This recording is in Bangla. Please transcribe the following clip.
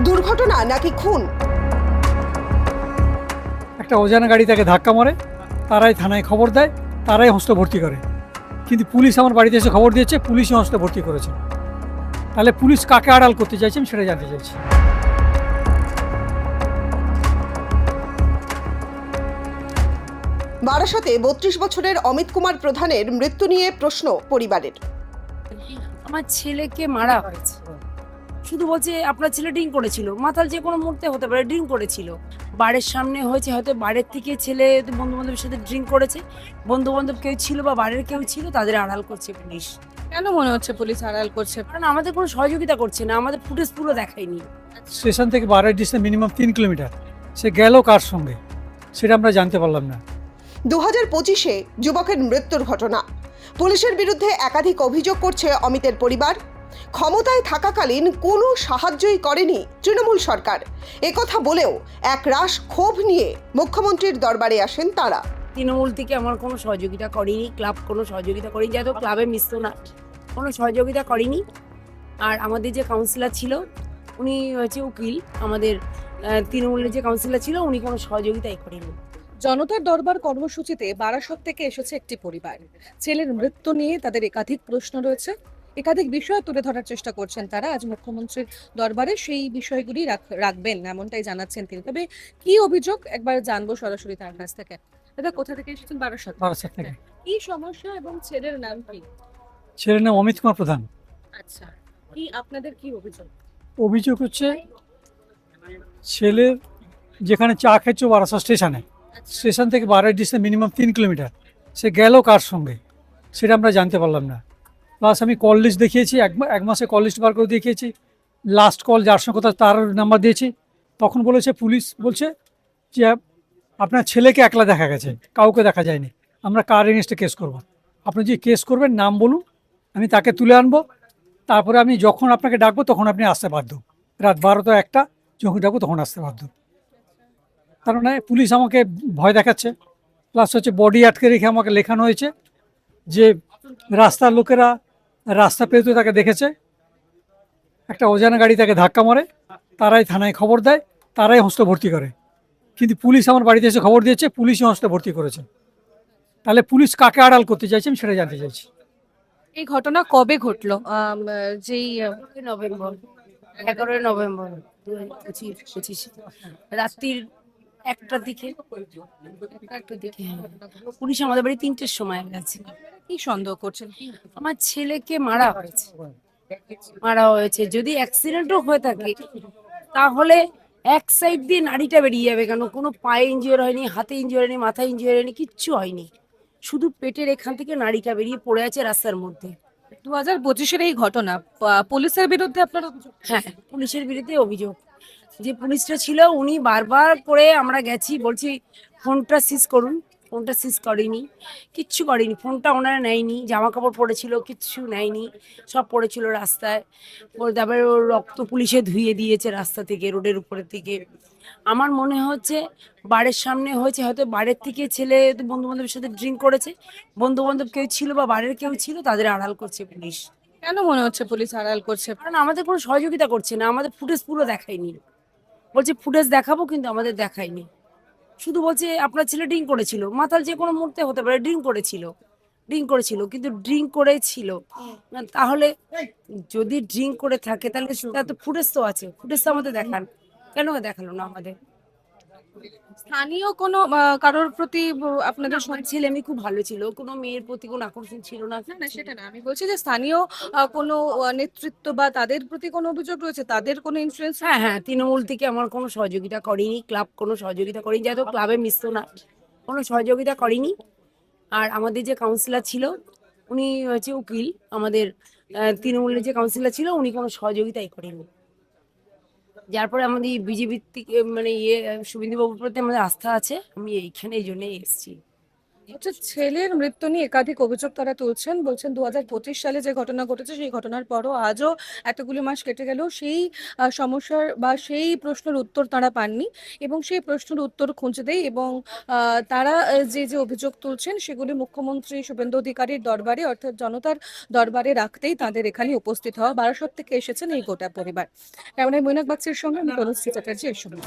দুর্ঘটনা নাকি খুন? একটা অজানা গাড়ি তাকে ধাক্কা মারে, তারাই থানায় খবর দেয়, তারাই হসপিটালে ভর্তি করে। কিন্তু পুলিশ আমার বাড়িতে এসে খবর দিয়েছে, পুলিশই হসপিটালে ভর্তি করেছে। তাহলে পুলিশ কাকে আড়াল করতে চাইছে আমি সেটা জানতে চাইছি। বারাসতে ৩২ বছরের অমিত কুমার প্রধানের মৃত্যু নিয়ে প্রশ্ন পরিবারের। আমার ছেলেকে মারা হয়েছে, শুধু বলছে আপনার ছেলে ড্রিঙ্ক করেছিল। মাতাল যে কোনো মুহূর্তে হতে পারে, ড্রিঙ্ক করেছিল। বাড়ির সামনে হয়েছে, হয়তো বাড়ির থেকে ছেলে বন্ধু বান্ধবের সাথে ড্রিঙ্ক করেছে, বন্ধু বান্ধব কেউ ছিল বা বাড়ির কেউ ছিল, তাদের আড়াল করছে পুলিশ। কেন মনে হচ্ছে পুলিশ আড়াল করছে? কারণ আমাদের কোনো সহযোগিতা করছে না, আমাদের ফুটেজ পুরো দেখায়নি। স্টেশন থেকে বাড়ির ডিস্টেন্স মিনিমাম 3 কিলোমিটার। সে গেল কার সঙ্গে সেটা আমরা জানতে পারলাম না। 2025-এ যুবকের মৃত্যুর ঘটনা। পুলিশের বিরুদ্ধে একাধিক অভিযোগ করছে অমিতের পরিবার। ক্ষমতায় থাকাকালীন কোনো সাহায্যই করেনি তৃণমূল সরকার, একথা বলেও একরাশ ক্ষোভ নিয়ে মুখ্যমন্ত্রীর দরবারে আসেন তারা। তৃণমূল থেকে আমার কোনো সহযোগিতা করেনি, ক্লাব কোনো সহযোগিতা করেনি, যেহেতু ক্লাবে মিশতো না, কোনো সহযোগিতা করেনি। আর আমাদের যে কাউন্সিলর ছিল, উনি হচ্ছে উকিল, আমাদের তৃণমূলের যে কাউন্সিলর ছিল, উনি কোনো সহযোগিতাই করেনি। জনতার দরবার কর্মসূচিতে বারাসত থেকে এসেছে একটি পরিবার। ছেলের মৃত্যু নিয়ে তাদের একাধিক প্রশ্ন রয়েছে, একাধিক বিষয় তুলে ধরার চেষ্টা করছেন তারা। আজ মুখ্যমন্ত্রীর দরবারে সেই বিষয়গুলি রাখবেন এমনটাই জানাচ্ছেন তিনি। তবে কি অভিযোগ একবার জানবো সরাসরি তার কাছ থেকে। দাদা, কোথা থেকে এসেছেন? বারাসত। বারাসাত থেকে। কি সমস্যা এবং ছেলের নাম কি? ছেলের নাম অমিত কুমার প্রধান। আচ্ছা, কি আপনাদের কি অভিযোগ? অভিযোগ হচ্ছে ছেলের যেখানে চা খেয়েছো বারাসাত স্টেশনে, স্টেশন থেকে বাড়ির ডিস্টেন্স মিনিমাম 3 কিলোমিটার। সে গেল কার সঙ্গে সেটা আমরা জানতে পারলাম না। প্লাস আমি কল লিস্ট দেখিয়েছি, এক মাসে কল লিস্ট বার করে দেখিয়েছি। লাস্ট কল যার সঙ্গে কথা তার নাম্বার দিয়েছি। তখন বলেছে, পুলিশ বলছে যে আপনার ছেলেকে একলা দেখা গেছে, কাউকে দেখা যায়নি। আমরা কার এগেনস্টে কেস করব? আপনি যে কেস করবেন নাম বলুন, আমি তাকে তুলে আনবো। তারপরে আমি যখন আপনাকে ডাকবো তখন আপনি আসতে বাধ্য। রাত 12টা 1টা যখন ডাকবো তখন আসতে বাধ্য। তার মানে পুলিশ আমাকে ভয় দেখাচ্ছে। প্লাস হচ্ছে বডি আটকে রেখে আমাকে লেখানো হয়েছে যে রাস্তার লোকেরা রাস্তা পেরোতে তাকে দেখেছে, একটা অজানা গাড়ি তাকে ধাক্কা মারে, তারাই থানায় খবর দেয়, তারাই হসপিটালে ভর্তি করে। কিন্তু পুলিশ আমার বাড়িতে এসে খবর দিয়েছে, পুলিশই হসপিটালে ভর্তি করেছে। তাহলে পুলিশ কাকে আড়াল করতে চাইছে আমি সেটা জানতে চাইছি। এই ঘটনা কবে ঘটলো? যেই 11 নভেম্বর 2025 রাত্রির 1টার দিকে, পুলিশ আমাদের বাড়ি 3টের সময় গেছে। কি সন্দেহ করছেন? আমার ছেলেকে মারা হয়েছে। যদি অ্যাক্সিডেন্টও হয়ে থাকে তাহলে এক সাইড দিয়ে নাড়িটা বেরিয়ে যাবে কেন? কোনো পায়ে ইনজিওর হয়নি, হাতে ইনজিওর হয়নি, মাথায় ইনজিওর হয়নি, কিচ্ছু হয়নি। শুধু পেটের এখান থেকে নাড়িটা বেরিয়ে পড়ে আছে রাস্তার মধ্যে। 2025-এর এই ঘটনা, পুলিশের বিরুদ্ধে আপনার অভিযোগ? হ্যাঁ, পুলিশের বিরুদ্ধে অভিযোগ। যে পুলিশটা ছিল উনি বারবার করে আমরা গেছি, বলছি ফোনটা সিজ করুন, ফোনটা সিজ করেনি, কিচ্ছু করেনি। ফোনটা ওনারা নেয়নি, জামা কাপড় পরেছিল, কিচ্ছু নেয়নি, সব পড়েছিল রাস্তায়। তারপরে ওর রক্ত পুলিশে ধুয়ে দিয়েছে রাস্তা থেকে, রোডের উপরের থেকে। আমার মনে হচ্ছে বাড়ির সামনে হয়েছে, হয়তো বাড়ির থেকে ছেলে বন্ধু বান্ধবের সাথে ড্রিঙ্ক করেছে, বন্ধু বান্ধব কেউ ছিল বা বাড়ির কেউ ছিল, তাদের আড়াল করছে পুলিশ। কেন মনে হচ্ছে পুলিশ আড়াল করছে? কারণ আমাদের কোনো সহযোগিতা করছে না, আমাদের ফুটেজ পুরো দেখায়নি। বলছে ফুটেজ দেখাবো, কিন্তু আমাদের দেখায়নি। শুধু বলছে আপনার ছেলে ড্রিঙ্ক করেছিল। মাতাল যে কোনো মুহূর্তে হতে পারে, ড্রিঙ্ক করেছিল, কিন্তু ড্রিঙ্ক করেছিল। তাহলে যদি ড্রিঙ্ক করে থাকে তাহলে তার তো ফুটেজ তো আছে, ফুটেজ তো আমাদের দেখান, কেন দেখালো না আমাদের? স্থানীয় কোনো কারোর প্রতি আপনাদের আমার ছেলে আমি খুব ভালো ছিল, কোনো মেয়ের প্রতি কোনো আকর্ষণ ছিল না। না না, সেটা না, আমি বলছি যে স্থানীয় কোনো নেতৃত্ব বা তাদের প্রতি কোনো অভিযোগ রয়েছে, তাদের কোনো ইনফ্লুয়েন্স? হ্যাঁ হ্যাঁ, তৃণমূল থেকে আমার কোনো সহযোগিতা করেনি, ক্লাব কোনো সহযোগিতা করেনি, যেহেতু ক্লাবে মিশতো না, কোনো সহযোগিতা করেনি। আর আমাদের যে কাউন্সিলর ছিল, উনি হচ্ছে উকিল, আমাদের তৃণমূলের যে কাউন্সিলর ছিল, উনি কোনো সহযোগিতাই করেনি। যার পরে আমাদের বিজেপির থেকে মানে শুভেন্দুবাবুর প্রতি আমাদের আস্থা আছে, আমি এইখানে এই জন্যই এসেছি। আচ্ছা, ছেলের মৃত্যু নিয়ে একাধিক অভিযোগ তারা তুলছেন, বলছেন 2025 সালে যে ঘটনা ঘটেছে সেই ঘটনার পরও আজও এতগুলো মাস কেটে গেলেও সেই সমস্যার বা সেই প্রশ্নের উত্তর তারা পাননি এবং সেই প্রশ্নের উত্তর খুঁজতেই এবং তারা যে যে অভিযোগ তুলছেন সেগুলি মুখ্যমন্ত্রী শুভেন্দু অধিকারীর দরবারে অর্থাৎ জনতার দরবারে রাখতেই তাদের এখানে উপস্থিত হওয়া। বারাসত থেকে এসেছেন এই গোটা পরিবার। ক্যামেরায় মৈনাক বাগচির সঙ্গে আমি তনুশ্রী চ্যাটার্জি, এই সময়।